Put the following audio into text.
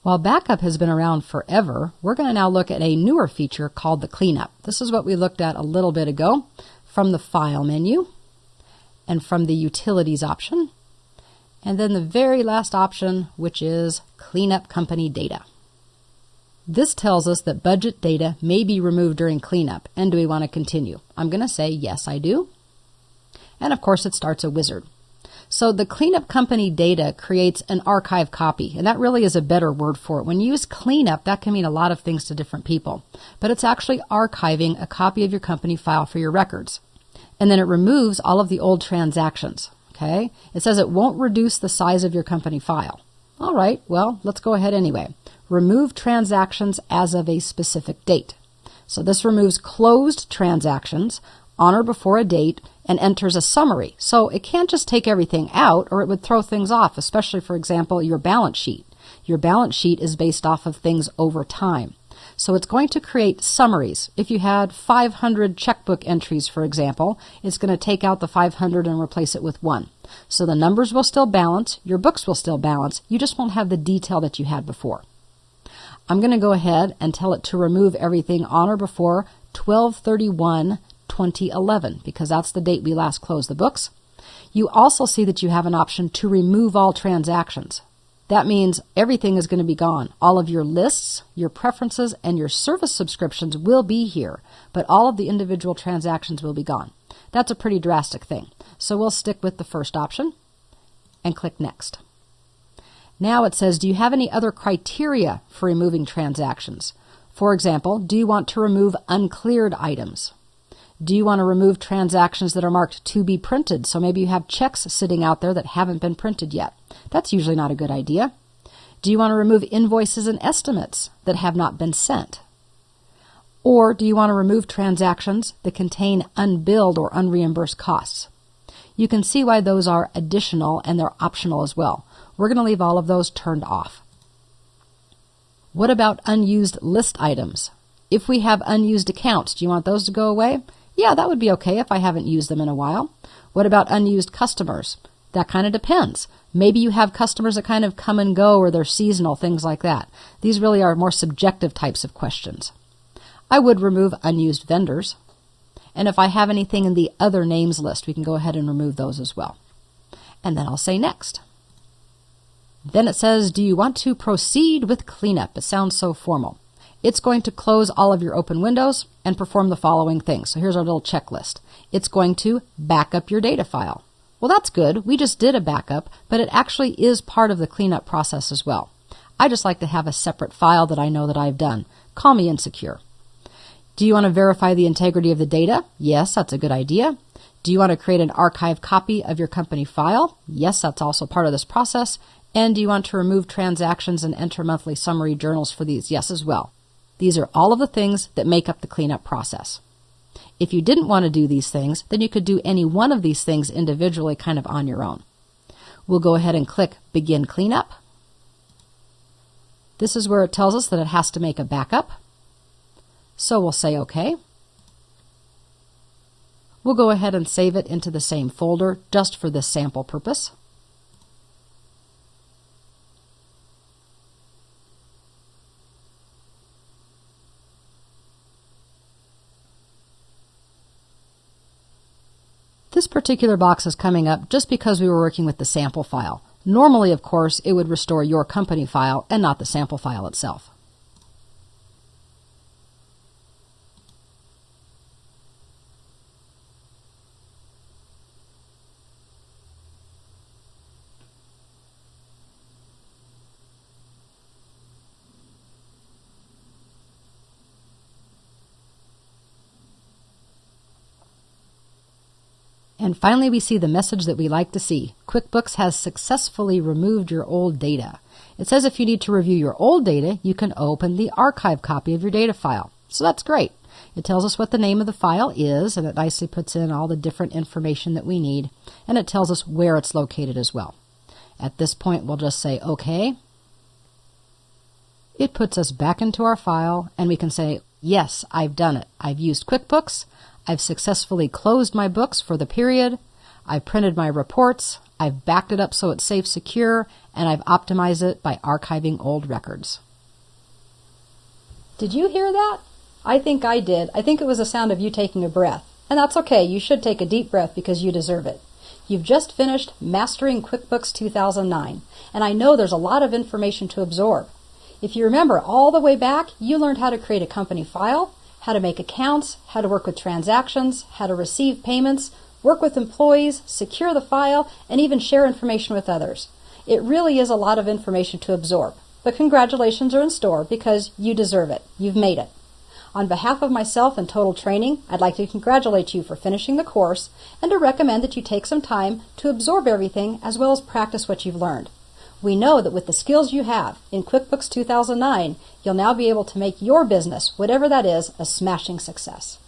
While backup has been around forever, we're going to now look at a newer feature called the cleanup. This is what we looked at a little bit ago from the File menu and from the Utilities option, and then the very last option, which is Cleanup Company Data. This tells us that budget data may be removed during cleanup, and do we want to continue? I'm going to say yes, I do. And of course it starts a wizard. So the Cleanup Company Data creates an archive copy, and that really is a better word for it. When you use cleanup, that can mean a lot of things to different people, but it's actually archiving a copy of your company file for your records. And then it removes all of the old transactions, okay? It says it won't reduce the size of your company file. All right, well, let's go ahead anyway. Remove transactions as of a specific date. So this removes closed transactions on or before a date and enters a summary. So it can't just take everything out or it would throw things off, especially, for example, your balance sheet. Your balance sheet is based off of things over time. So it's going to create summaries. If you had 500 checkbook entries, for example, it's going to take out the 500 and replace it with 1. So the numbers will still balance, your books will still balance, you just won't have the detail that you had before. I'm going to go ahead and tell it to remove everything on or before 12/31/2011 because that's the date we last closed the books. You also see that you have an option to remove all transactions. That means everything is going to be gone. All of your lists, your preferences, and your service subscriptions will be here, but all of the individual transactions will be gone. That's a pretty drastic thing. So we'll stick with the first option and click Next. Now it says, do you have any other criteria for removing transactions? For example, do you want to remove uncleared items? Do you want to remove transactions that are marked to be printed? So maybe you have checks sitting out there that haven't been printed yet. That's usually not a good idea. Do you want to remove invoices and estimates that have not been sent? Or do you want to remove transactions that contain unbilled or unreimbursed costs? You can see why those are additional and they're optional as well. We're going to leave all of those turned off. What about unused list items? If we have unused accounts, do you want those to go away? Yeah, that would be okay if I haven't used them in a while. What about unused customers? That kind of depends. Maybe you have customers that kind of come and go or they're seasonal, things like that. These really are more subjective types of questions. I would remove unused vendors. And if I have anything in the other names list, we can go ahead and remove those as well. And then I'll say Next. Then it says, do you want to proceed with cleanup? It sounds so formal. It's going to close all of your open windows and perform the following things. So here's our little checklist. It's going to back up your data file. Well, that's good. We just did a backup, but it actually is part of the cleanup process as well. I just like to have a separate file that I know that I've done. Call me insecure. Do you want to verify the integrity of the data? Yes, that's a good idea. Do you want to create an archive copy of your company file? Yes, that's also part of this process. And do you want to remove transactions and enter monthly summary journals for these? Yes, as well. These are all of the things that make up the cleanup process. If you didn't want to do these things, then you could do any one of these things individually kind of on your own. We'll go ahead and click Begin Cleanup. This is where it tells us that it has to make a backup. So we'll say OK. We'll go ahead and save it into the same folder just for this sample purpose. This particular box is coming up just because we were working with the sample file. Normally, of course, it would restore your company file and not the sample file itself. And finally, we see the message that we like to see. QuickBooks has successfully removed your old data. It says if you need to review your old data, you can open the archive copy of your data file. So that's great. It tells us what the name of the file is, and it nicely puts in all the different information that we need, and it tells us where it's located as well. At this point, we'll just say OK. It puts us back into our file, and we can say, yes, I've done it. I've used QuickBooks. I've successfully closed my books for the period. I've printed my reports. I've backed it up so it's safe, secure, and I've optimized it by archiving old records. Did you hear that? I think I did. I think it was the sound of you taking a breath. And that's okay. You should take a deep breath because you deserve it. You've just finished Mastering QuickBooks 2009, and I know there's a lot of information to absorb. If you remember all the way back, you learned how to create a company file, how to make accounts, how to work with transactions, how to receive payments, work with employees, secure the file, and even share information with others. It really is a lot of information to absorb, but congratulations are in store because you deserve it. You've made it. On behalf of myself and Total Training, I'd like to congratulate you for finishing the course and to recommend that you take some time to absorb everything as well as practice what you've learned. We know that with the skills you have in QuickBooks 2009, you'll now be able to make your business, whatever that is, a smashing success.